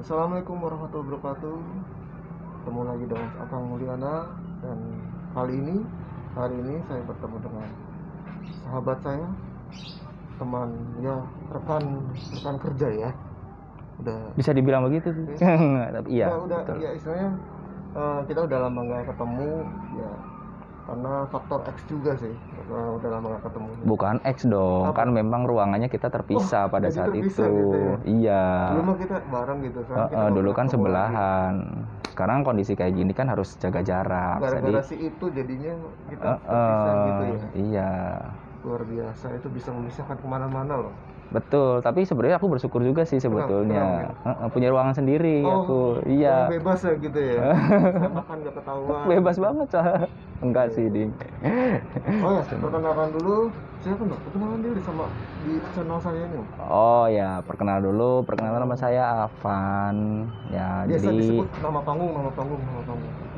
Assalamualaikum warahmatullahi wabarakatuh. Ketemu lagi dengan Akang Mulyana. Dan hari ini saya bertemu dengan sahabat saya, teman ya, rekan kerja ya. Udah Bisa dibilang begitu sih. Tapi iya, udah betul. ya, istilahnya kita udah lama nggak ketemu ya, karena faktor X juga sih. Udah lama nggak ketemu. Bukan X dong, Apa? kan memang ruangannya kita terpisah pada jadi saat terpisah itu. gitu ya? Iya. Dulu mah kita bareng gitu kan. Kita nggak Dulu pernah kan ketemu sebelahan. Sekarang kondisi kayak gini kan harus jaga jarak. lagi. Gara-gara Jadi si itu jadinya kita terpisah gitu ya. iya. Luar biasa, itu bisa memisahkan kemana-mana loh. Betul, tapi sebenarnya aku bersyukur juga sih sebetulnya. Kenapa? Punya ruangan sendiri aku. Iya. Bebas ya gitu ya. Saya makan gak ketahuan. Bebas banget, Cah. Enggak sih, Ding. Oh ya, perkenalkan dulu. Siapa Mbak? Perkenalan dulu di channel saya ini. Oh ya, perkenalan nama saya Afan. Ya, Biasa jadi disebut nama panggung.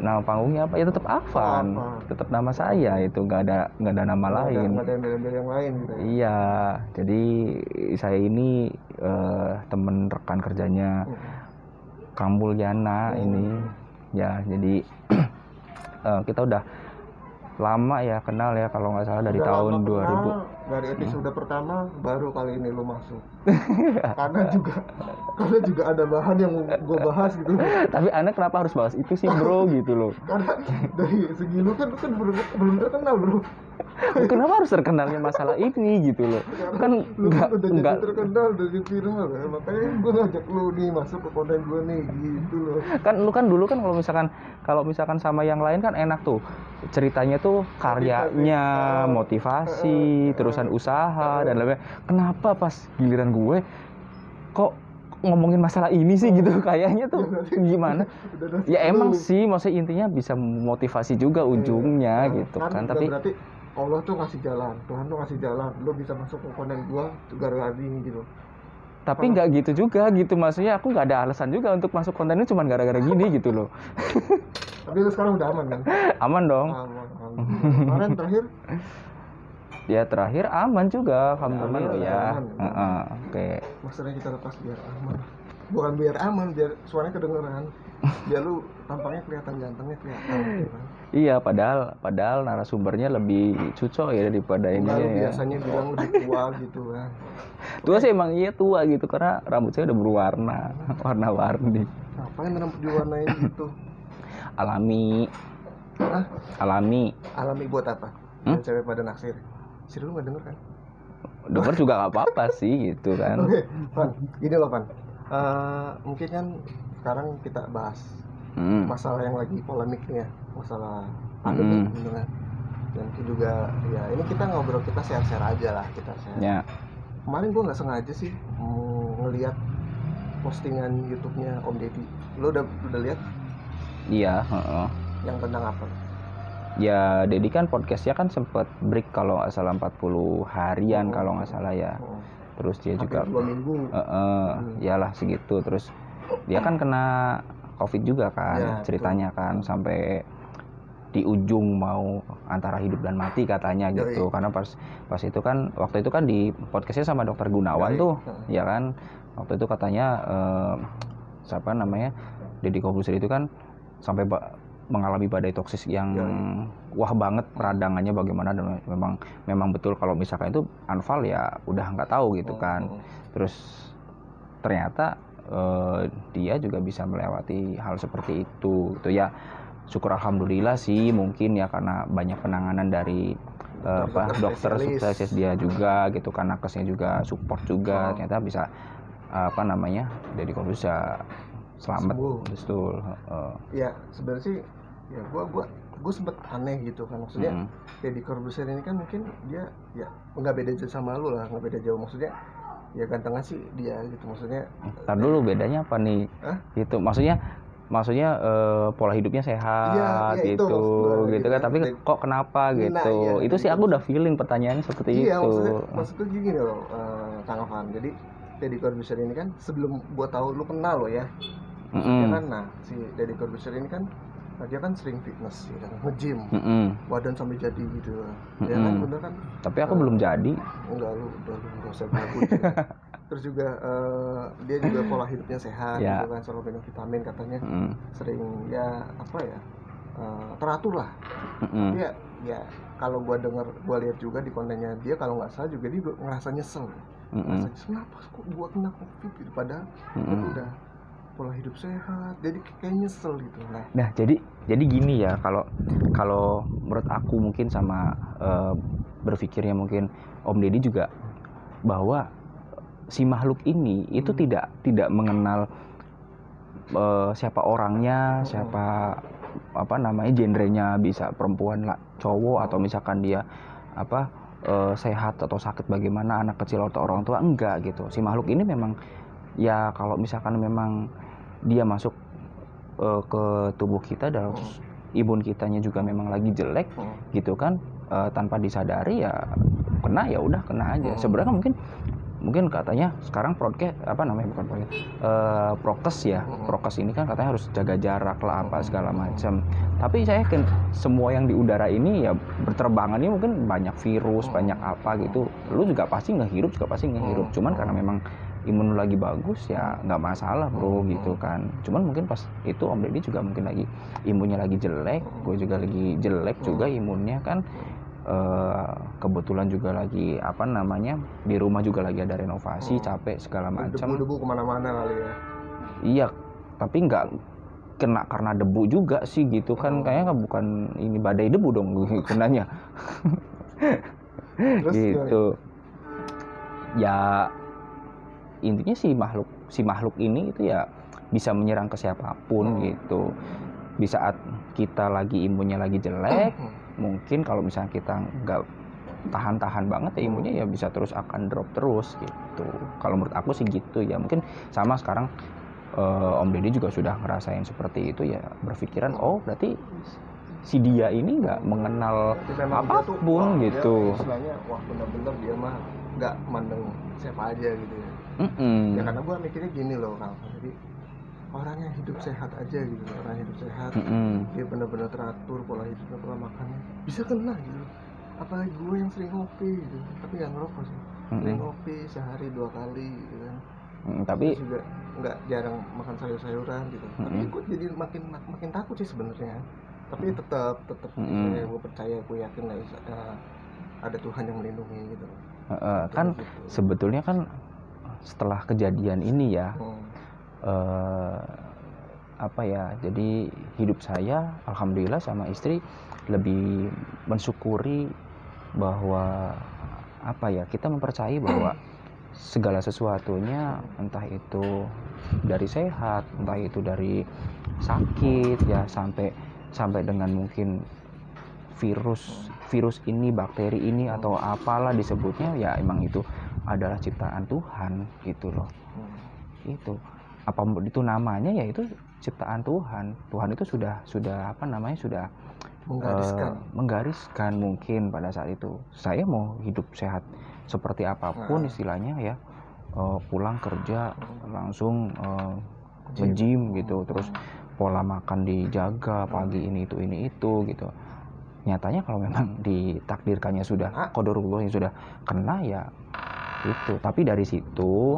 nama panggungnya apa? Ya tetap Afan. Afan. Tetap nama saya itu, nggak ada nama lain. Nggak ada embel-embel yang lain gitu ya. Iya, jadi saya ini temen rekan kerjanya Kang Mulyana ini. Ya, jadi kita udah lama ya kenal ya, kalau nggak salah dari Udah tahun lama 2000. kenal, dari episode pertama baru kali ini lu masuk. karena juga ada bahan yang mau gue bahas gitu. Tapi Anda kenapa harus bahas itu sih, bro? Gitu loh. Karena dari segi lu kan belum terkenal, bro. Kenapa harus terkenalnya masalah ini gitu loh? Kan Lu kan udah enggak jadi terkenal, dari viral ya. Makanya gue ngajak lu nih masuk ke konten gue nih gitu loh. kan lu kan dulu kan kalau misalkan sama yang lain kan enak tuh ceritanya tuh karyanya, motivasi, terusan usaha dan lain-lain. Kenapa pas giliran gue kok ngomongin masalah ini sih gitu? Kayaknya tuh gimana ya, emang sih maksudnya intinya bisa motivasi juga ujungnya gitu kan. Tapi berarti Allah tuh ngasih jalan, Tuhan tuh ngasih jalan, lu bisa masuk ke konten gue gara-gara ini gitu. tapi nggak gitu juga gitu, maksudnya aku nggak ada alasan juga untuk masuk konten ini cuma gara-gara gini gitu loh. Tapi lu sekarang udah aman kan? Aman dong. Kemarin terakhir aman juga, alhamdulillah ya. Oke. Maksudnya kita lepas biar aman, bukan biar aman, biar suaranya kedengeran, biar lu tampangnya kelihatan, gantengnya kelihatan gitu kan. Iya, padahal narasumbernya lebih cocok ya daripada ini ya. Biasanya bilang lebih tua gitu kan. Tua sih emang iya tua gitu, karena rambut saya udah berwarna, warna-warni. Ngapain rambut diwarnain gitu? Alami. Hah? Alami Buat apa? Biar cewek pada naksir. Si lu nggak denger kan? Denger juga nggak apa-apa sih gitu kan. Oke, Pan. Gini loh, Pan. Mungkin kan sekarang kita bahas masalah yang lagi polemik nih ya, masalah pandemi gitu kan. Dan itu juga ya, ini kita ngobrol, kita share aja lah, kita share. Ya. Kemarin gue nggak sengaja sih ngelihat postingan YouTube-nya Om Deddy. Lo udah lihat? Iya. Yang tentang apa? Ya, Deddy kan podcastnya kan sempat break kalau nggak salah 40 harian kalau nggak salah ya. Terus dia juga 2 minggu. Iyalah segitu. Terus dia kan kena COVID juga kan, ya, ceritanya kan sampai di ujung mau antara hidup dan mati katanya gitu. Karena pas itu kan waktu itu kan di podcastnya sama Dokter Gunawan tuh, ya kan. Waktu itu katanya siapa namanya, Deddy Corbuzier itu kan sampai mengalami badai toksis yang wah banget peradangannya bagaimana, dan memang betul kalau misalkan itu anfal ya udah nggak tahu gitu kan. Terus ternyata dia juga bisa melewati hal seperti itu gitu ya. Syukur alhamdulillah sih, mungkin ya karena banyak penanganan dari dokter sukses dia juga gitu kan, nakesnya juga support juga, ternyata bisa Deddy Corbuzier selamat. Betul. Ya sebenarnya sih ya gue sempet aneh gitu kan, maksudnya Deddy Corbuzier ini kan mungkin dia ya nggak beda jauh sama lu lah, nggak beda jauh, maksudnya ya gantengnya sih dia gitu, maksudnya. Ntar dulu, bedanya apa nih? Itu maksudnya pola hidupnya sehat gitu kan, tapi kok kenapa gitu? Itu sih aku udah feeling pertanyaannya seperti itu. Maksudnya gini loh, Kang Afan. Jadi Deddy Corbuzier ini kan, sebelum gua tahu lu kenal lo ya, kan, nah si Deddy Corbuzier ini kan dia kan sering fitness ya, nge-gym, badan sampai jadi gitu ya kan, bener kan? Tapi aku belum jadi. Enggak, lu udah usah bagus ya. Terus juga dia juga pola hidupnya sehat Ya. gitu kan, selalu minum vitamin katanya. Sering ya apa ya, teratur lah. Tapi ya kalau gua lihat juga di kontennya dia, kalau nggak salah juga dia ngerasa nyesel. Ngerasa nyesel, kenapa kok gua kena COVID gitu, padahal itu udah pola hidup sehat, jadi kayak nyesel gitu. Nah jadi gini ya, kalau menurut aku mungkin sama berpikirnya mungkin Om Deddy juga, bahwa si makhluk ini itu tidak mengenal siapa orangnya, siapa apa namanya genrenya, bisa perempuan lah, cowok, atau misalkan dia apa sehat atau sakit bagaimana, anak kecil atau orang tua, enggak gitu. Si makhluk ini memang ya kalau misalkan memang dia masuk ke tubuh kita dan imun kitanya juga memang lagi jelek gitu kan, tanpa disadari ya kena, ya udah kena aja. Sebenarnya mungkin katanya sekarang prokes ya, prokes ini kan katanya harus jaga jarak lah apa segala macam. Tapi saya yakin semua yang di udara ini ya berterbangan, ini mungkin banyak virus, banyak apa gitu, lu juga pasti ngehirup, cuman karena memang imun lagi bagus ya nggak masalah bro gitu kan. Cuman mungkin pas itu Om Deddy juga mungkin lagi imunnya lagi jelek, gue juga lagi jelek juga imunnya kan. Kebetulan juga lagi apa namanya di rumah juga lagi ada renovasi, capek segala macam. Debu kemana-mana kali ya. Iya, tapi nggak kena karena debu juga sih gitu kan. Kayaknya bukan ini badai debu dong kenanya. Gitu ya, intinya si makhluk ini itu ya bisa menyerang ke siapapun gitu. Di saat kita lagi imunnya lagi jelek, mungkin kalau misalnya kita nggak tahan banget ya imunnya ya bisa terus akan drop terus gitu. Kalau menurut aku sih gitu ya. Mungkin sama sekarang Om Deddy juga sudah ngerasain seperti itu ya, berpikiran oh berarti si dia ini nggak mengenal apapun gitu. Istilahnya wah bener-bener dia mah nggak mandang siapa aja gitu ya. Ya karena gua mikirnya gini loh Kang, jadi orang yang hidup sehat aja gitu, orang hidup sehat, dia benar-benar teratur pola hidupnya, pola makannya, bisa kena gitu. Apalagi gue yang sering ngopi gitu, tapi nggak ngerokok sih, sering ngopi sehari 2 kali gitu kan. Tapi terus juga nggak jarang makan sayur-sayuran gitu. Tapi gue jadi makin takut sih sebenarnya. Tapi tetap gue percaya, gue yakin lah ada Tuhan yang melindungi gitu. Kan gitu. Sebetulnya kan setelah kejadian ini ya, apa ya, jadi hidup saya alhamdulillah sama istri lebih mensyukuri bahwa apa ya, kita mempercayai bahwa segala sesuatunya, entah itu dari sehat, entah itu dari sakit ya, sampai dengan mungkin virus ini, bakteri ini atau apalah disebutnya, ya emang itu adalah ciptaan Tuhan gitu loh. Itu apa itu namanya, ya itu ciptaan Tuhan. Tuhan itu sudah apa namanya, sudah menggariskan mungkin pada saat itu saya mau hidup sehat seperti apapun istilahnya ya, pulang kerja langsung nge-gym gitu, terus pola makan dijaga, pagi ini itu gitu. Nyatanya kalau memang ditakdirkannya sudah qadarullah yang sudah kena ya itu. Tapi dari situ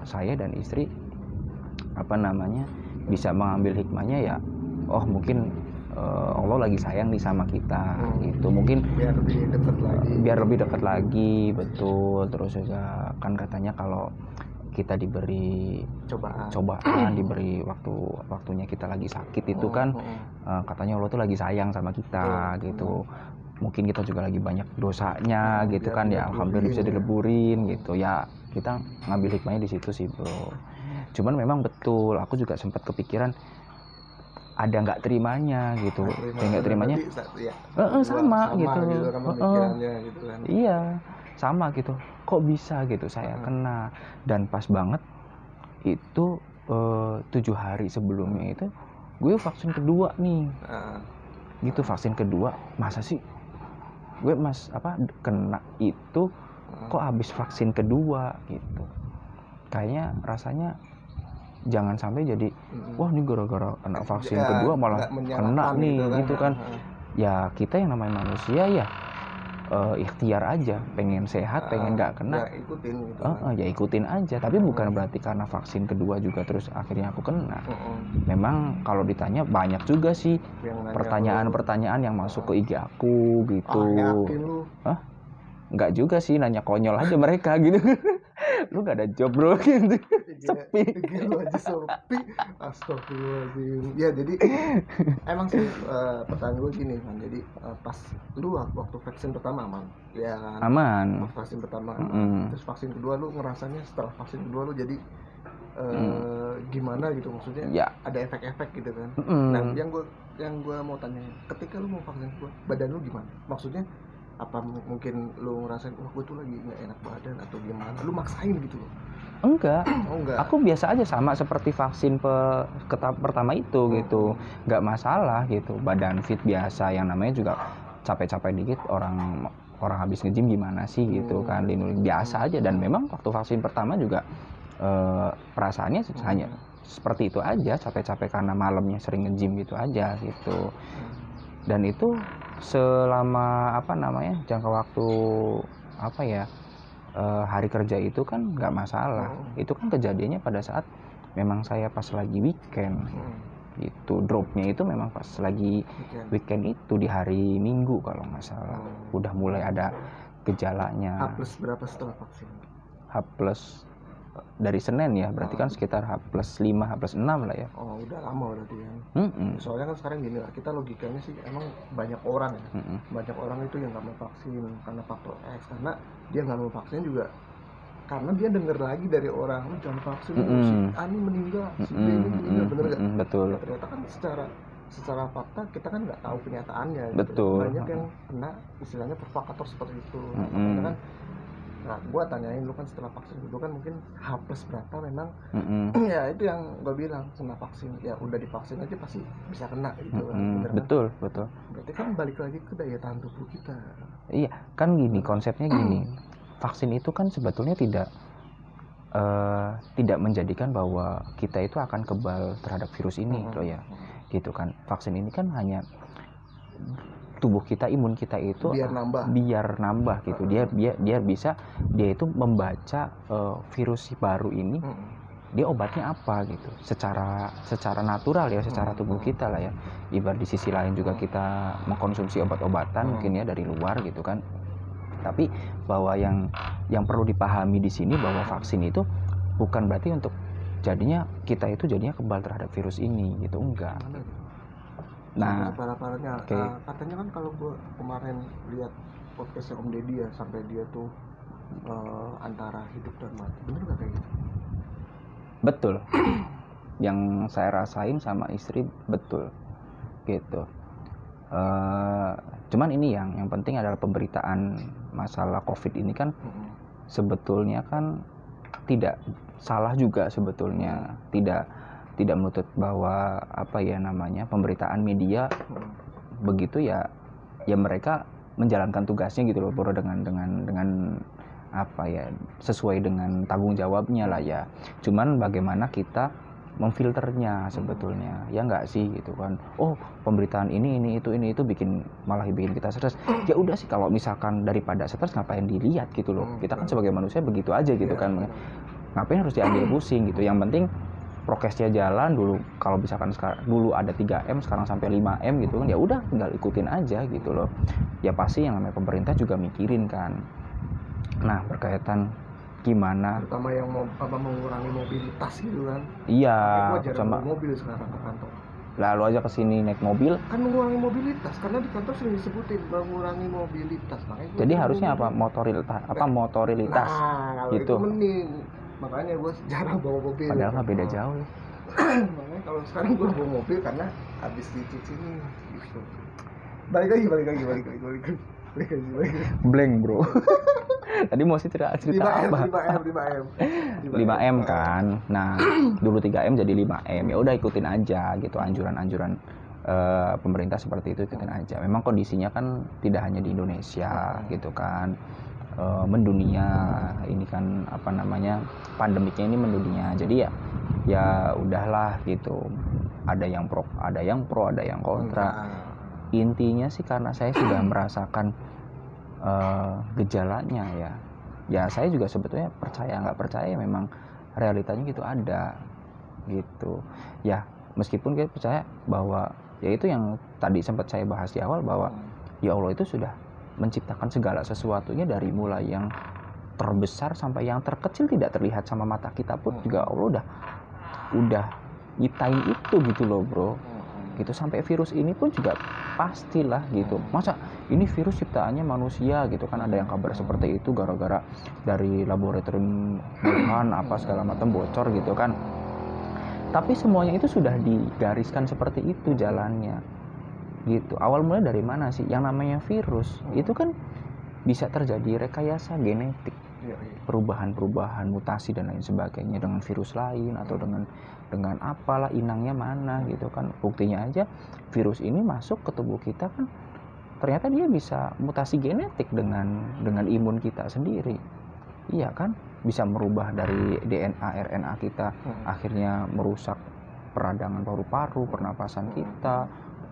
saya dan istri apa namanya bisa mengambil hikmahnya ya, oh mungkin Allah lagi sayang nih sama kita gitu, mungkin biar lebih dekat lagi, betul. Terus juga kan katanya kalau kita diberi cobaan, diberi waktunya kita lagi sakit itu kan katanya Allah tuh lagi sayang sama kita gitu. Mungkin kita juga lagi banyak dosanya gitu kan ya, alhamdulillah bisa dileburin gitu ya. Kita ngambil hikmahnya di situ sih bro. Cuman memang betul, aku juga sempat kepikiran ada nggak terimanya gitu, nggak terimanya sama gitu, kan. Iya sama gitu, kok bisa gitu saya kena. Dan pas banget itu 7 hari sebelumnya itu gue vaksin kedua nih gitu, vaksin kedua. Masa sih gue kena itu kok habis vaksin kedua gitu, kayaknya rasanya jangan sampai jadi wah ini gara-gara kena vaksin kedua malah kena nih gitu kan. Ya kita yang namanya manusia ya ikhtiar aja, pengen sehat, pengen nggak kena, ya ikutin gitu ya ikutin aja. Tapi bukan berarti karena vaksin kedua juga terus akhirnya aku kena. Memang kalau ditanya banyak juga sih pertanyaan-pertanyaan yang masuk ke IG aku gitu. Yakin lu? Nggak juga sih, nanya konyol aja mereka gitu. Lu gak ada job bro gitu. Sepi. Lu aja sepi. Astagfirullahaladzim. Ya jadi emang sih pertanyaan gue gini kan. Jadi pas lu waktu vaksin pertama aman ya kan? Aman. Vaksin pertama aman. Terus vaksin kedua lu ngerasanya setelah vaksin kedua lu jadi gimana gitu, maksudnya ya. Ada efek-efek gitu kan. Nah yang gue mau tanya, ketika lu mau vaksin kedua badan lu gimana? Maksudnya apa mungkin lu ngerasain wah gue tuh lagi nggak enak badan atau gimana, lu maksain gitu loh? Enggak. Aku biasa aja sama seperti vaksin pertama itu gitu, nggak masalah gitu, badan fit biasa, yang namanya juga capek-capek dikit orang habis nge-gym gimana sih gitu kan, biasa aja. Dan memang waktu vaksin pertama juga perasaannya hanya seperti itu aja, capek-capek karena malamnya sering nge-gym gitu aja gitu. Dan itu selama jangka waktu hari kerja itu kan nggak masalah. Itu kan kejadiannya pada saat memang saya pas lagi weekend itu, dropnya itu memang pas lagi weekend itu di hari Minggu kalau nggak salah. Udah mulai ada gejalanya. H+ berapa setelah vaksin? H+ dari Senin ya, berarti kan sekitar H+5, H+6 lah ya. Oh udah lama berarti kan. Soalnya kan sekarang gini lah, kita logikanya sih emang banyak orang ya, banyak orang itu yang nggak mau vaksin karena faktor X, karena dia nggak mau vaksin juga karena dia dengar lagi dari orang, lu jangan vaksin, si Ani meninggal, si B meninggal, bener nggak? Betul. Ya, ternyata kan secara fakta kita kan nggak tahu kenyataannya. Betul. Gitu. Banyak yang kena istilahnya provokator seperti itu. Makanya kan, nah gua tanyain lu kan setelah vaksin itu kan mungkin H+ berapa memang ya itu yang gua bilang, kena vaksin ya udah divaksin aja pasti bisa kena gitu kan. Betul. Berarti kan balik lagi ke daya tahan tubuh kita. Iya kan gini, konsepnya gini, vaksin itu kan sebetulnya tidak menjadikan bahwa kita itu akan kebal terhadap virus ini loh ya gitu kan. Vaksin ini kan hanya tubuh kita, imun kita itu biar nambah gitu. Dia bisa, dia itu membaca virus baru ini, dia obatnya apa gitu, secara natural ya, secara tubuh kita lah ya. Ibarat di sisi lain juga kita mengkonsumsi obat-obatan mungkin ya dari luar gitu kan. Tapi bahwa yang perlu dipahami di sini bahwa vaksin itu bukan berarti untuk kita itu jadinya kebal terhadap virus ini gitu, enggak. Nah, parah-parahnya katanya kan, kalau gue kemarin lihat podcastnya Om Deddy ya, sampai dia tuh antara hidup dan mati, bener gak kayak gitu? Betul. Yang saya rasain sama istri betul gitu. Cuman ini yang penting adalah pemberitaan masalah COVID ini kan sebetulnya kan tidak salah juga sebetulnya, tidak menuntut bahwa pemberitaan media begitu ya mereka menjalankan tugasnya gitu loh bro, dengan sesuai dengan tanggung jawabnya lah ya. Cuman bagaimana kita memfilternya sebetulnya, ya nggak sih gitu kan. Oh pemberitaan ini itu malah bikin kita stres. Ya udah sih, kalau misalkan daripada stres ngapain dilihat gitu loh. Kita kan sebagai manusia begitu aja gitu kan. Ngapain harus diambil pusing gitu. Yang penting prokesnya jalan dulu. Kalau misalkan dulu ada 3M sekarang sampai 5M gitu kan, ya udah tinggal ikutin aja gitu loh. Ya pasti yang namanya pemerintah juga mikirin kan. Nah, berkaitan gimana terutama yang mengurangi mobilitas gitu kan. Iya, sama mobil sekarang ke kantor. Lalu aja kesini naik mobil kan mengurangi mobilitas, karena di kantor sering disebutin mengurangi mobilitas. Jadi harusnya motorilitas nah, kalau gitu. Itu mending. Makanya gue jarang bawa mobil. Padahal nggak beda jauh ya. Makanya kalau sekarang gue bawa mobil karena habis dicuci nih gitu. Balik lagi. Blank bro. Tadi mau cerita 5M kan. Nah dulu 3M jadi 5M, ya udah ikutin aja gitu anjuran pemerintah seperti itu, ikutin aja. Memang kondisinya kan tidak hanya di Indonesia gitu kan, mendunia ini kan pandemiknya ini mendunia. Jadi ya udahlah gitu, ada yang pro ada yang kontra. Intinya sih karena saya sudah merasakan gejalanya ya saya juga sebetulnya percaya nggak percaya memang realitanya gitu ada gitu ya, meskipun kita percaya bahwa ya itu yang tadi sempat saya bahas di awal bahwa ya Allah itu sudah menciptakan segala sesuatunya dari mulai yang terbesar sampai yang terkecil tidak terlihat sama mata kita pun juga Allah udah nyiptain itu gitu loh bro, gitu. Sampai virus ini pun juga pastilah gitu, masa ini virus ciptaannya manusia gitu kan, ada yang kabar seperti itu gara-gara dari laboratorium Wuhan apa segala macam bocor gitu kan, tapi semuanya itu sudah digariskan seperti itu jalannya gitu. Awal mulai dari mana sih? Yang namanya virus itu kan bisa terjadi rekayasa genetik, perubahan-perubahan, mutasi dan lain sebagainya dengan virus lain atau dengan apalah inangnya mana gitu kan. Buktinya aja virus ini masuk ke tubuh kita kan ternyata dia bisa mutasi genetik dengan imun kita sendiri. Iya kan? Bisa merubah dari DNA, RNA kita, akhirnya merusak peradangan paru-paru, pernapasan kita.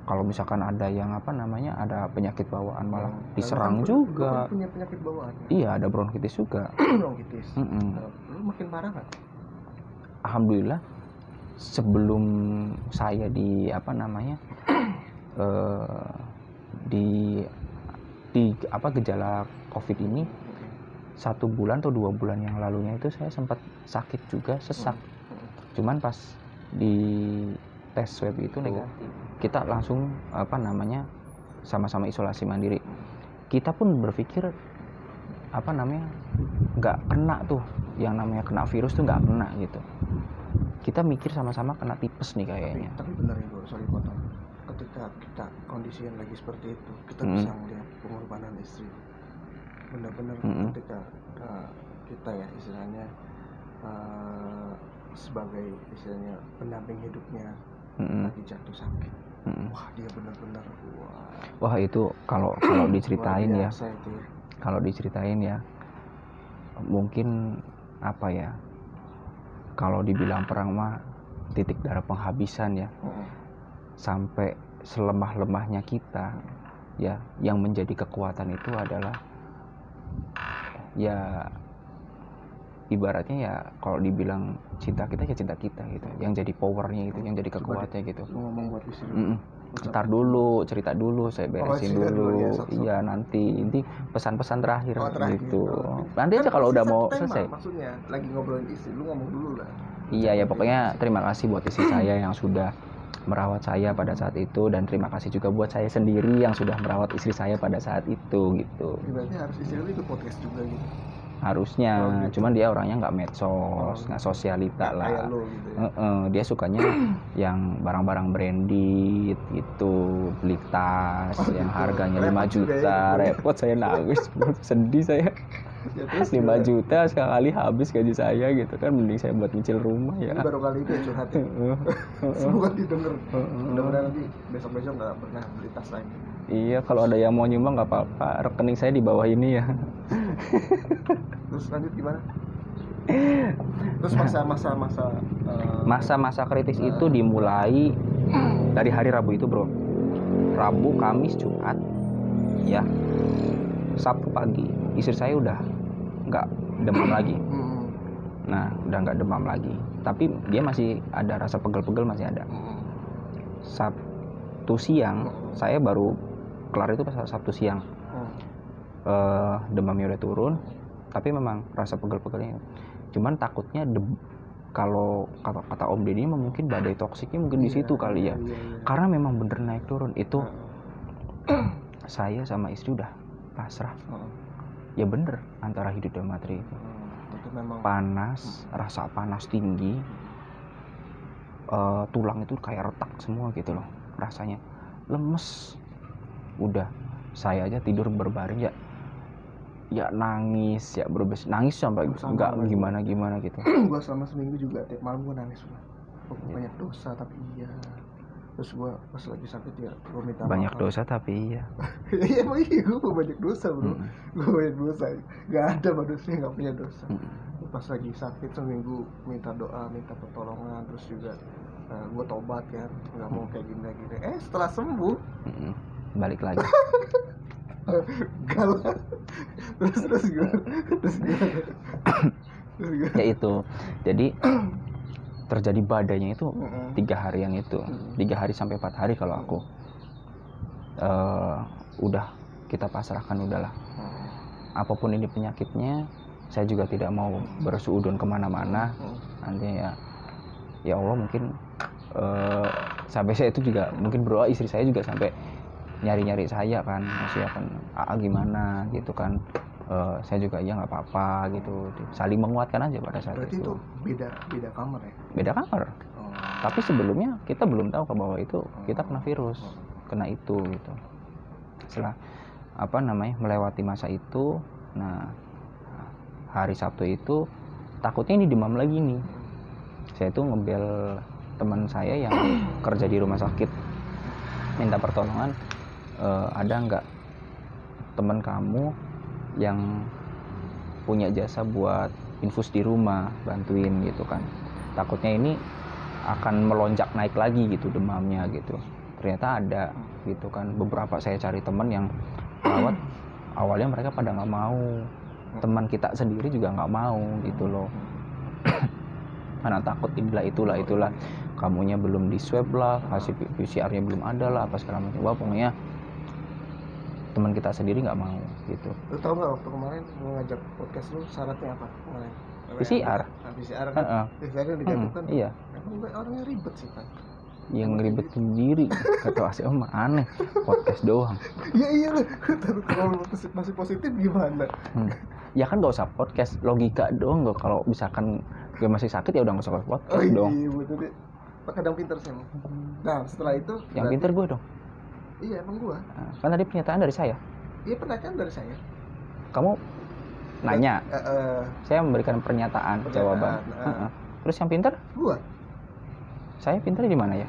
Kalau misalkan ada yang ada penyakit bawaan malah diserang juga. Punya penyakit bawaan. Iya, ada bronkitis juga. Bronkitis. Lu makin parah nggak? Alhamdulillah, sebelum saya di gejala COVID ini 1 bulan atau 2 bulan yang lalunya itu saya sempat sakit juga, sesak. Cuman pas di tes swab itu negatif, kita langsung sama-sama isolasi mandiri. Kita pun berpikir nggak kena tuh, yang namanya kena virus tuh nggak kena gitu. Kita mikir sama-sama kena tipes nih kayaknya. Tapi benar itu, sorry potong. Ketika kita kondisi yang lagi seperti itu, kita bisa melihat pengorbanan istri. Benar-benar ketika kita ya istilahnya sebagai istilahnya pendamping hidupnya lagi jatuh sakit. Wah, dia benar-benar wah itu kalau diceritain ya. Kalau diceritain ya mungkin kalau dibilang perang mah titik darah penghabisan ya. Sampai selemah-lemahnya kita ya, yang menjadi kekuatan itu adalah ya ibaratnya ya kalau dibilang cinta kita ya cinta kita gitu, yang jadi powernya itu, yang jadi kekuatannya gitu. Ngomong buat istri. Ntar dulu, cerita dulu, saya beresin dulu. Iya, nanti ini pesan-pesan terakhir gitu. Nanti aja kalau udah mau selesai. Maksudnya lagi ngobrolin istri, lu ngomong dulu lah. Iya ya, pokoknya terima kasih buat istri saya yang sudah merawat saya pada saat itu, dan terima kasih juga buat saya sendiri yang sudah merawat istri saya pada saat itu gitu. Berarti harus istri lu ikut podcast juga gitu. Harusnya, cuman dia orangnya nggak medsos, nggak sosialita lah. Kayak lu gitu ya. Dia sukanya yang barang-barang branded gitu, beli tas yang harganya 5 juta, repot saya nangis, sedih saya. Ya, 5 juta sekali habis gaji saya gitu kan, mending saya buat nyicil rumah ya. Ini baru kali itu ya curhat. Semoga didengar. Mudah-mudahan nanti besok-besok nggak pernah beli tas lagi. Iya, kalau ada yang mau nyumbang nggak apa-apa, rekening saya di bawah ini ya. Terus lanjut gimana? Terus masa-masa kritis itu dimulai dari hari Rabu itu bro. Rabu, Kamis, Jumat ya. Sabtu pagi istri saya udah nggak demam lagi. Nah, udah nggak demam lagi, tapi dia masih ada rasa pegel-pegel, masih ada. Sabtu siang saya baru kelar itu pas Sabtu siang. Demamnya udah turun, tapi memang rasa pegel-pegelnya. Cuman takutnya kalau kata Om Deddy mungkin badai toksiknya mungkin di situ kali ya. Karena memang bener naik turun itu. Saya sama istri udah pasrah. Ya bener, antara hidup dan mati itu. Panas, rasa panas tinggi. Tulang itu kayak retak semua gitu loh rasanya. Lemes. Udah, saya aja tidur berbaring ya nangis, ya nangis sampai nggak gimana gitu. Gua selama seminggu juga tiap malam gua nangis. Banyak dosa tapi iya. Terus gua pas lagi sakit ya gua minta banyak maaf. Dosa tapi iya. Iya gua banyak dosa bro. Gua banyak dosa. Gak ada manusia nggak punya dosa. Pas lagi sakit seminggu minta doa, minta pertolongan, terus juga gua tobat kan, nggak mau kayak gini. Setelah sembuh balik lagi. Galak. Terus gimana? Terus gimana? Ya itu, jadi terjadi badainya itu 3 harian itu, 3 hari sampai 4 hari kalau aku udah kita pasrahkan, udahlah apapun ini penyakitnya, saya juga tidak mau bersuudon kemana-mana. Nanti ya Allah mungkin sampai saya itu juga mungkin berdoa, istri saya juga sampai nyari-nyari saya kan, maksudnya kan gimana gitu kan. Saya juga ya nggak apa-apa gitu, saling menguatkan aja pada saat berarti itu. Beda kamar ya? Beda kamar. Tapi sebelumnya kita belum tahu bahwa itu kita kena virus, kena itu gitu. Setelah melewati masa itu, nah hari Sabtu itu takutnya ini demam lagi nih. Saya tuh ngebel teman saya yang kerja di rumah sakit, minta pertolongan, ada nggak teman kamu yang punya jasa buat infus di rumah, bantuin gitu kan. Takutnya ini akan melonjak naik lagi gitu demamnya gitu. Ternyata ada gitu kan. Beberapa saya cari teman yang perawat, awalnya mereka pada nggak mau, teman kita sendiri juga nggak mau gitu loh. Karena takut itulah kamunya belum di swab lah, hasil PCR-nya belum ada lah, apa segala macam. Wah, pokoknya teman kita sendiri nggak mau gitu. Lu tau nggak waktu kemarin mau ngajak podcast lu syaratnya apa kemarin? PCR. PCR kan? PCR yang digantungkan. Iya. Emang gue orangnya ribet sih kan? Yang ribet sendiri, kata ASEO mah aneh, podcast doang. Ya iyalah, kalau masih positif gimana? Ya kan nggak usah podcast, logika doang. Nggak, kalau misalkan gue masih sakit ya udah nggak usah podcast dong. Iya betul deh. Kadang pinter sih emang. Nah setelah itu yang berarti... pinter gue dong. Iya emang gue. Kan tadi pernyataan dari saya. Iya pernyataan dari saya. Kamu nanya, saya memberikan pernyataan. Jawaban. Terus yang pinter? Gue. Saya pinter di mana ya?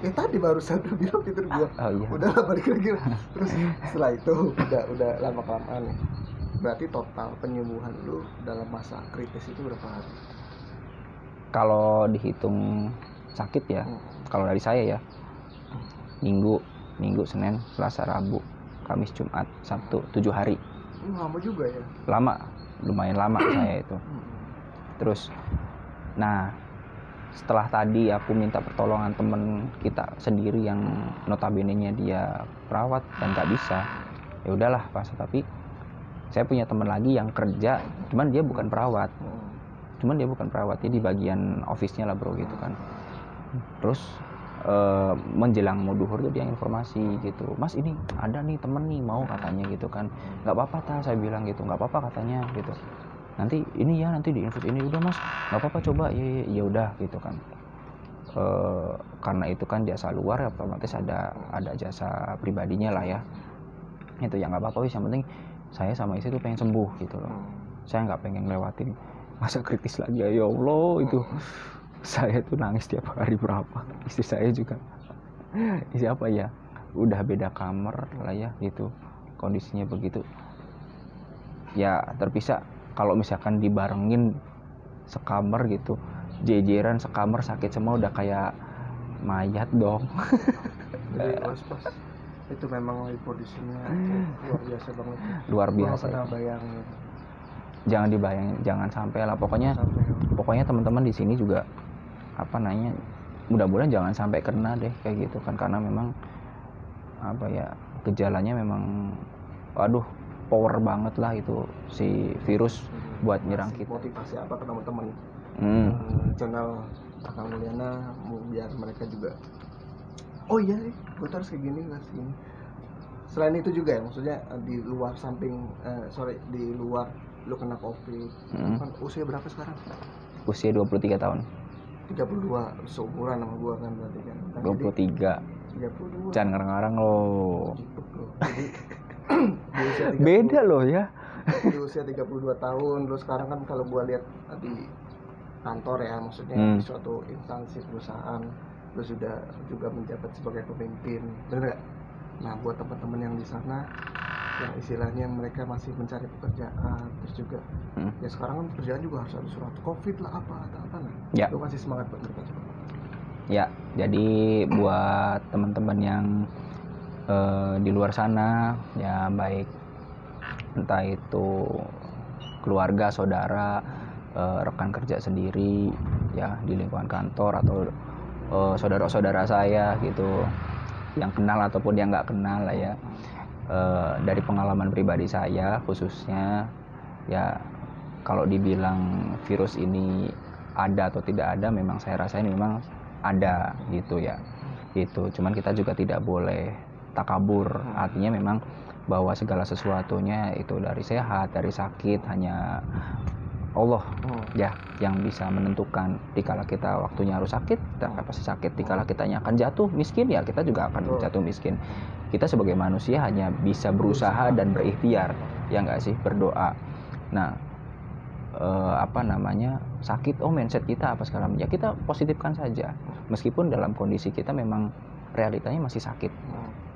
Tadi barusan udah bilang pinter gue. Oh iya. Udah lah balik lagi. Terus setelah itu udah lama kelamaan nih. Berarti total penyembuhan lu dalam masa kritis itu berapa hari? Kalau dihitung sakit ya, kalau dari saya ya, Minggu, Senin, Selasa, Rabu, Kamis, Jumat, Sabtu, 7 hari. Lama juga ya? Lama, lumayan lama saya itu. Terus, nah setelah tadi aku minta pertolongan temen kita sendiri yang notabene-nya dia perawat dan nggak bisa, ya udahlah pas. Tapi saya punya teman lagi yang kerja, cuman dia bukan perawat, dia di bagian office-nya lah bro gitu kan. Terus menjelang mau duhur tuh dia informasi gitu, Mas ini ada nih temen nih mau katanya gitu kan. Nggak apa-apa saya bilang gitu, nggak apa-apa katanya gitu. Nanti ini ya, nanti di infus ini. Udah mas, nggak apa-apa coba, ya udah gitu kan. Karena itu kan jasa luar ya, otomatis ada jasa pribadinya lah ya. Itu ya nggak apa-apa wis, yang penting saya sama istri tuh pengen sembuh gitu loh. Saya nggak pengen lewatin masa kritis lagi ya Allah itu. Saya tuh nangis tiap hari berapa. Istri saya juga. Siapa ya? Udah beda kamar lah ya gitu. Kondisinya begitu. Ya terpisah. Kalau misalkan dibarengin sekamar gitu, jejeran sekamar sakit semua, udah kayak mayat dong. Jadi pas itu memang kondisinya luar biasa banget. Luar biasa. Gua pernah bayangin. Jangan dibayangin, jangan sampai lah. Pokoknya teman-teman di sini juga mudah-mudahan jangan sampai kena deh kayak gitu kan, karena memang gejalanya memang power banget lah itu si virus buat nyerang kita. Motivasi apa ke teman-teman channel Akang Mulyana biar mereka juga oh iya gue harus kayak gini lah sini. Selain itu juga ya, maksudnya di luar di luar lu kena covid kan usia berapa sekarang? Usia 23 tahun. 32, seumuran sama gua kan berarti kan. 32. Jangan ngarang-ngarang loh. Beda loh ya. Di usia 32 tahun, lu sekarang kan kalau gua lihat di kantor ya, maksudnya di suatu instansi perusahaan, lu sudah juga menjabat sebagai pemimpin, bener gak? Nah buat teman-teman yang di sana, yang istilahnya mereka masih mencari pekerjaan, terus juga ya sekarang kan pekerjaan juga harus ada surat covid lah apa nah. Ya. Lu kasih semangat buat mereka coba. Ya, jadi buat teman-teman yang di luar sana ya, baik entah itu keluarga, saudara, rekan kerja sendiri ya di lingkungan kantor, atau saudara-saudara saya gitu yang kenal ataupun yang nggak kenal lah ya. Dari pengalaman pribadi saya khususnya ya, kalau dibilang virus ini ada atau tidak ada, memang saya rasain memang ada gitu ya. Itu cuman kita juga tidak boleh takabur, artinya memang bahwa segala sesuatunya itu dari sehat, dari sakit, hanya Allah ya yang bisa menentukan. Dikala kita waktunya harus sakit, kita pasti sakit. Dikala kitanya akan jatuh miskin, ya kita juga akan jatuh miskin. Kita sebagai manusia hanya bisa berusaha dan berikhtiar, ya nggak sih, berdoa. Nah, sakit, mindset kita apa segala macam, ya kita positifkan saja. Meskipun dalam kondisi kita memang realitanya masih sakit,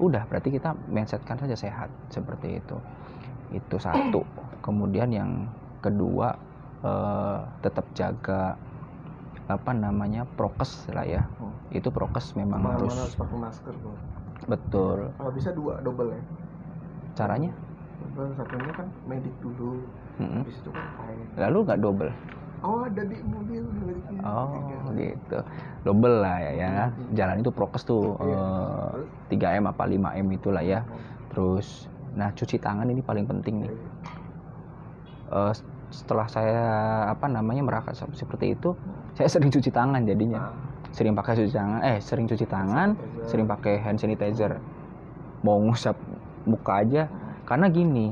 udah berarti kita mindsetkan saja sehat, seperti itu. Itu satu. Kemudian yang kedua, tetap jaga prokes lah ya. Itu prokes memang harus pakai masker, Bro. Betul. Kalau bisa double ya. Caranya? Satunya kan medik dulu, habis itu kan kain. Lalu nggak double? Oh, ada di mobil. Gitu. Double lah ya. Jalan itu prokes tuh 3M apa 5M itulah ya. Terus, nah cuci tangan ini paling penting nih. Setelah saya merasa seperti itu, saya sering cuci tangan jadinya. Sering cuci tangan, sering pakai hand sanitizer. Mau ngusap muka aja, karena gini,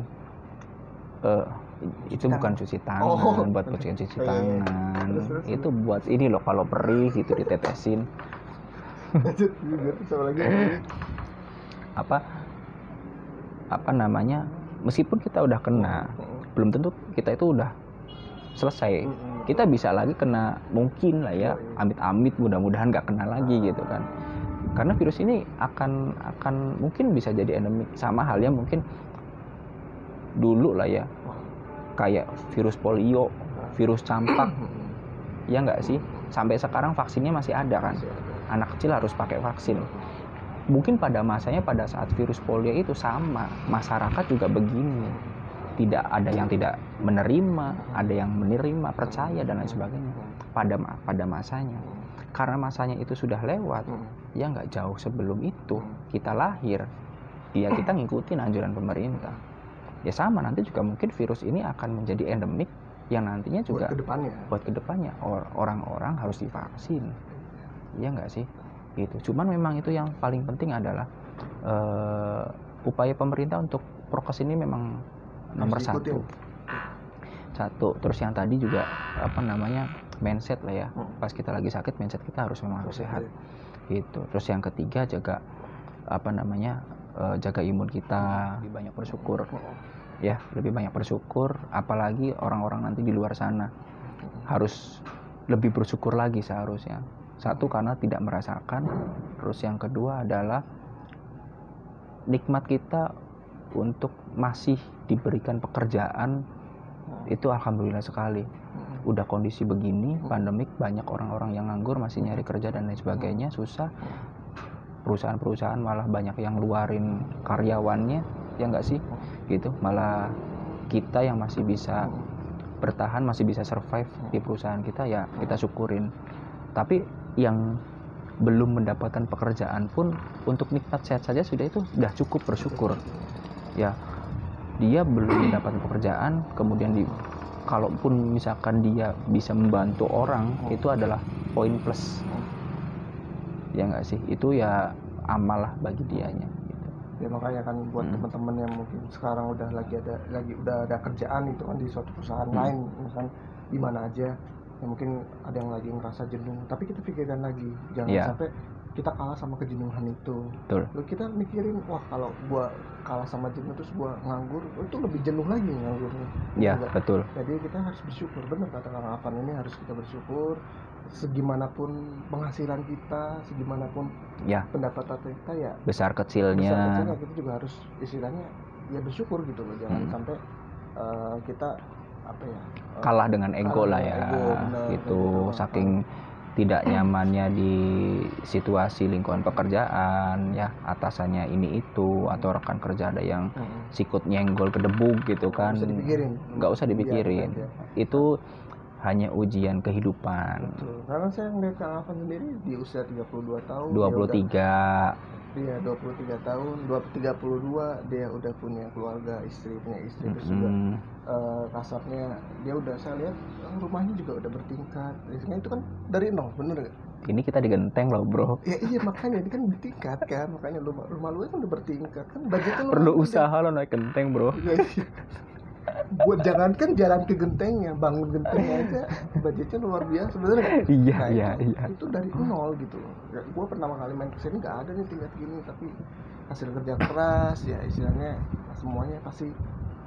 itu bukan cuci tangan, buat cuci tangan. Itu buat ini loh, kalau perih gitu ditetesin. Meskipun kita udah kena, belum tentu kita itu udah selesai. Kita bisa lagi kena, mungkin lah ya, amit-amit, mudah-mudahan nggak kena lagi gitu kan. Karena virus ini akan mungkin bisa jadi endemik, sama halnya mungkin dulu lah ya, kayak virus polio, virus campak, ya nggak sih? Sampai sekarang vaksinnya masih ada kan, anak kecil harus pakai vaksin. Mungkin pada masanya, pada saat virus polio itu sama, masyarakat juga begini, tidak ada yang tidak menerima, ada yang menerima, percaya dan lain sebagainya pada masanya. Karena masanya itu sudah lewat, ya nggak jauh sebelum itu kita lahir, ya kita ngikutin anjuran pemerintah. Ya sama, nanti juga mungkin virus ini akan menjadi endemik yang nantinya juga buat kedepannya orang-orang harus divaksin, ya nggak sih? Gitu. Cuman memang itu yang paling penting adalah upaya pemerintah untuk prokes ini memang nomor satu. Terus yang tadi juga mindset lah ya. Pas kita lagi sakit, mindset kita harus sehat. Gitu. Terus yang ketiga, jaga jaga imun kita, lebih banyak bersyukur. Ya, lebih banyak bersyukur, apalagi orang-orang nanti di luar sana harus lebih bersyukur lagi seharusnya. Satu, karena tidak merasakan. Terus yang kedua adalah nikmat kita untuk masih diberikan pekerjaan, itu alhamdulillah sekali. Udah kondisi begini, pandemik, banyak orang-orang yang nganggur, masih nyari kerja dan lain sebagainya, susah. Perusahaan-perusahaan malah banyak yang luarin karyawannya, ya nggak sih? Gitu. Malah kita yang masih bisa bertahan, masih bisa survive di perusahaan kita, ya kita syukurin. Tapi yang belum mendapatkan pekerjaan pun, untuk nikmat sehat saja sudah cukup bersyukur. Ya, dia belum mendapatkan pekerjaan, kemudian kalaupun misalkan dia bisa membantu orang, itu adalah poin plus, ya nggak sih? Itu ya amal lah bagi dianya gitu. Ya makanya kan buat teman-teman yang mungkin sekarang udah ada kerjaan itu kan di suatu perusahaan lain, misalkan di mana aja, ya mungkin ada yang lagi ngerasa jenuh, tapi kita pikirkan lagi, jangan sampai kita kalah sama kejenuhan itu. Lalu kita mikirin, wah kalau gua kalah sama jenuh terus gua nganggur, itu lebih jenuh lagi nganggurnya. Iya, betul. Jadi kita harus bersyukur, benar kata Kang Afan, ini harus kita bersyukur. Segimanapun penghasilan kita, segimanapun pendapatan kita, ya besar kecilnya kita juga harus istilahnya ya bersyukur gitu loh. Jangan sampai kita kalah dengan ego lah ya, gitu. Saking tidak nyamannya di situasi lingkungan pekerjaan, ya atasannya ini itu, atau rekan kerja ada yang sikut nyenggol kedebuk gitu kan, nggak usah dipikirin. Itu hanya ujian kehidupan. Betul. Karena saya ngeliat Kang Afan sendiri di usia 32 tahun 23 dia 23 tahun, 32 dia udah punya keluarga, punya istri terus juga kasarnya dia udah, saya lihat rumahnya juga udah bertingkat. Biasanya itu kan dari nol, bener gak? Ini kita digenteng loh bro. Ya iya, makanya ini kan bertingkat kan, makanya rumah lu kan udah bertingkat kan, budgetnya perlu usaha lo naik genteng bro. Buat jangankan jalan ke gentengnya, bangun gentengnya aja budgetnya luar biasa sebenarnya. Iya. Itu dari nol gitu. Ya, gue pertama kali main kesini nggak ada nih tingkat gini, tapi hasil kerja keras ya istilahnya semuanya pasti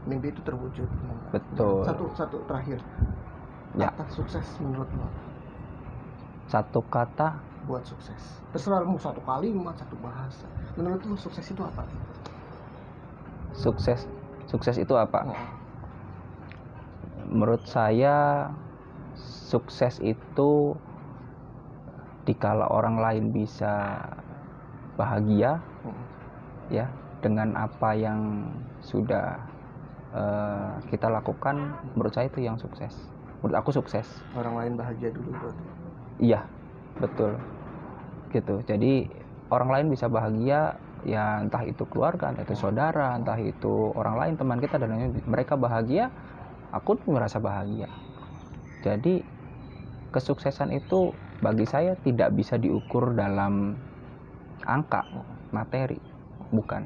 mimpi itu terwujud. Betul. Satu terakhir. Ya. Kata sukses menurut lo? Satu kata buat sukses. Terserah mau satu kalimat, satu bahasa. Menurut lo sukses itu apa? Sukses itu apa? Menurut saya sukses itu dikala orang lain bisa bahagia ya dengan apa yang sudah kita lakukan, menurut saya itu yang sukses. Menurut aku sukses. Orang lain bahagia dulu berarti. Iya, betul. Gitu. Jadi orang lain bisa bahagia, ya entah itu keluarga, entah itu saudara, entah itu orang lain, teman kita dan lain-lain, mereka bahagia, aku tuh merasa bahagia. Jadi kesuksesan itu bagi saya tidak bisa diukur dalam angka, materi, bukan.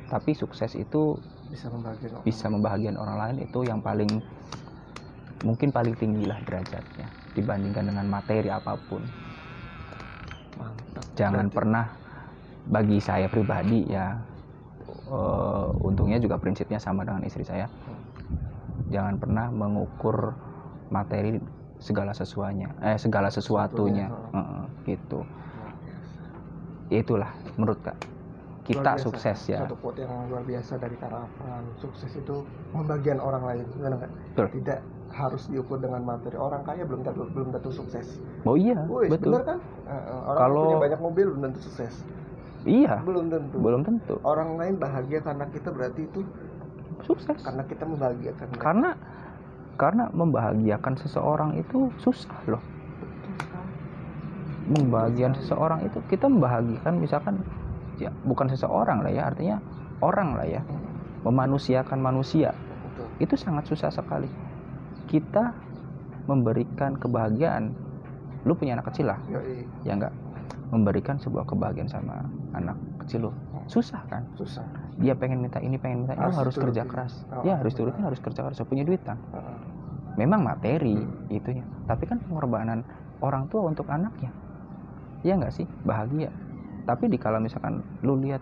Tapi sukses itu bisa membahagiakan orang lain, itu yang mungkin paling tinggi lah derajatnya dibandingkan dengan materi apapun. Mantap. Jangan pernah, bagi saya pribadi ya, untungnya juga prinsipnya sama dengan istri saya, jangan pernah mengukur materi segala sesuatunya gitu. Itulah menurut Kak kita sukses ya. Satu quote yang luar biasa dari Kang Afan, sukses itu membagian orang lain, benar nggak? Tidak harus diukur dengan materi. Orang kaya belum tentu sukses. Oh iya, betul. Benar kan? Orang kalau punya banyak mobil belum tentu sukses. Iya. Belum tentu. Orang lain bahagia karena kita, berarti itu sukses. Karena kita membahagiakan. Karena membahagiakan seseorang itu susah loh. Membahagiakan seseorang itu, kita membahagiakan misalkan ya bukan seseorang lah ya, artinya orang lah ya, memanusiakan manusia. Betul. Itu sangat susah sekali. Kita memberikan kebahagiaan, lu punya anak kecil lah, ya enggak, memberikan sebuah kebahagiaan sama anak kecil lu, susah kan? Susah. Dia pengen minta ini, lu harus kerja keras. Ya harus turutin, harus kerja keras, punya duit kan. Memang materi itunya, tapi kan pengorbanan orang tua untuk anaknya, ya enggak sih, bahagia. Tapi dikala misalkan lu lihat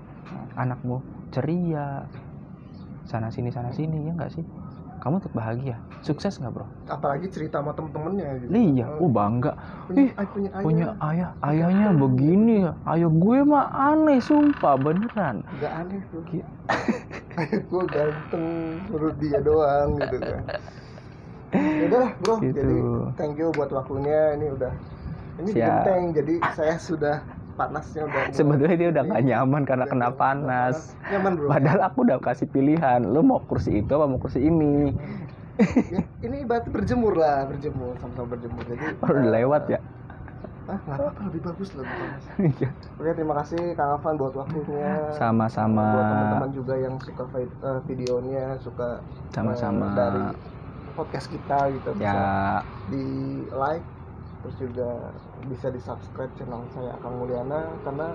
anakmu ceria sana sini ya enggak sih, kamu tetap bahagia, sukses nggak bro? Apalagi cerita sama temen-temennya gitu. Iya, bangga. Punya ayahnya begini, ayah gue mah aneh, sumpah beneran. Gak aneh tuh. Ayah gue ganteng, menurut dia doang gitu kan. Yaudah bro, gitu. Jadi thank you buat waktunya. Ini di genteng, jadi saya sudah panasnya udah. Sebetulnya dia udah gak nyaman karena kena panas. Nyaman bro. Padahal aku udah kasih pilihan, lu mau kursi itu apa mau kursi ini. Ya, ini ibarat berjemur, sama-sama berjemur. Jadi udah lewat ya. Nggak apa-apa, lebih bagus lebih panas. Oke, terima kasih Kang Afan buat waktunya. Sama-sama. Buat teman-teman juga yang suka videonya, suka sama-sama dari podcast kita gitu, bisa ya di like, terus juga bisa di subscribe channel saya Kang Mulyana, karena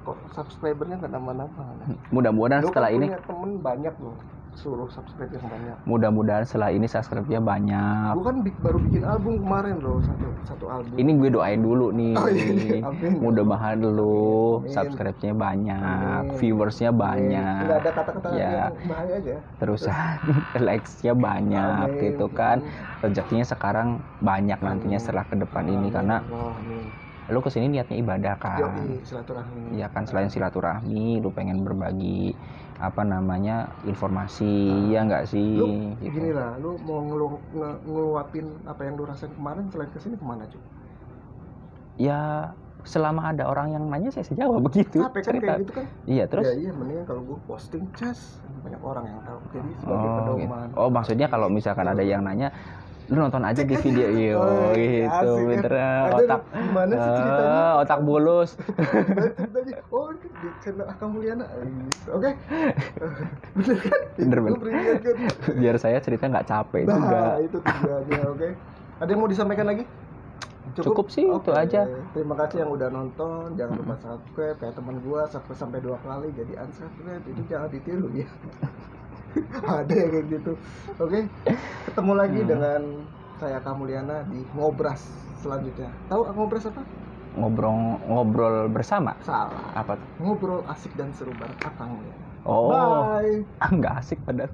kok subscribernya nggak nambah-nambah. Mudah-mudahan setelah ini punya temen banyak loh, suruh subscribe yang banyak. Mudah-mudahan setelah ini subscribe-nya banyak. Gue kan baru bikin album kemarin loh, satu album. Ini gue doain dulu nih. Mudah-mudahan dulu subscribe-nya banyak, viewersnya banyak. Nggak ada kata-kata yang bahaya aja. Terusan likes-nya banyak gitu kan. Rezekinya sekarang banyak nantinya setelah ke depan ini, karena lu kesini niatnya ibadah kan. Silaturahmi. Ya kan, selain silaturahmi, lu pengen berbagi informasi, ya enggak sih? Lu gitu. Gini lah, lu mau ngeluapin apa yang lu rasain kemarin, selain kesini kemana cuy? ya selama ada orang yang nanya saya jawab begitu. Capek kan kayak gitu kan? Iya, terus? Ya iya, mendingan kalau gue posting banyak orang yang tahu. Jadi sebagai pedoman. Gitu. Oh, maksudnya kalau misalkan ada yang nanya, lu nonton aja di video gitu, pinter otak gimana sih ceritanya? Otak bulus. Ceritanya, oh di channel Akang Mulyana gitu. Oke. Bener kan? Bener. Kan? Biar saya cerita nggak capek juga. juga. Itu tujuannya, oke. Ada yang mau disampaikan lagi? Cukup sih, itu aja. Terima kasih yang udah nonton. Jangan lupa subscribe. Kayak teman gua subscribe sampai 2 kali jadi unsubscribe. Itu jangan ditiru ya. Ada yang kayak gitu. Oke. Ketemu lagi dengan saya Akang Mulyana di Ngobras selanjutnya. Tahu Ngobras apa? Ngobrol bersama. Salah. Apa tuh? Ngobrol asik dan seru bareng Akang Mulyana. Oh. Bye. Nggak asik padahal.